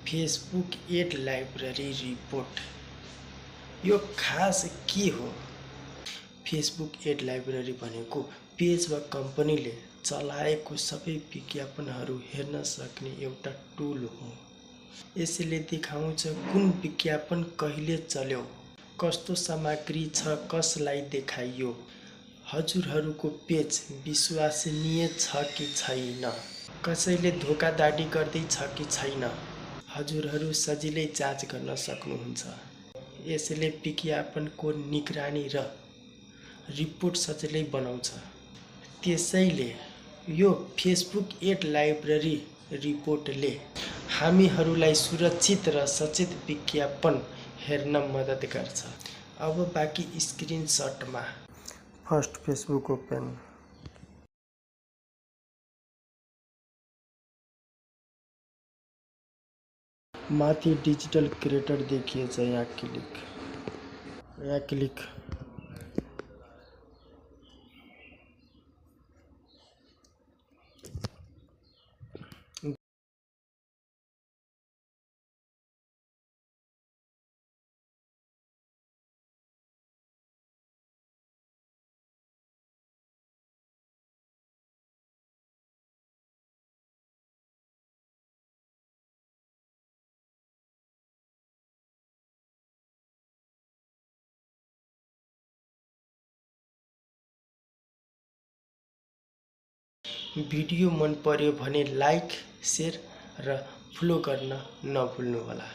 Facebook ad library report यो खास के हो? फेसबुक एड लाइब्रेरी भनेको पेज वा कम्पनीले चलाएको सबै विज्ञापनहरू हेर्न सक्ने एउटा टुल हो। यसले देखाउँछ कुन विज्ञापन कहिले चल्यो, कस्तो सामग्री छ, कसलाई देखाइयो, हजुरहरूको पेज विश्वसनीय छ कि छैन, कसैले धोखाधडी गर्दैछ कि छैन, हजुरहरू सजिलै जाँच गर्न सक्नुहुन्छ। यसले विज्ञापनको निगरानी र रिपोर्ट सजिलै बनाउँछ। त्यसैले यो फेसबुक एड लाइब्रेरी रिपोर्टले हामीहरूलाई सुरक्षित र सचेत विज्ञापन हेर्न मद्दत गर्छ। अब बाँकी स्क्रिनशटमा। First Facebook open. माथि डिजिटल क्रिएटर देखिएछ, यहाँ क्लिक। भिडियो मन पर्यो भने लाइक, शेयर र फलो गर्न नभुल्नुहोला।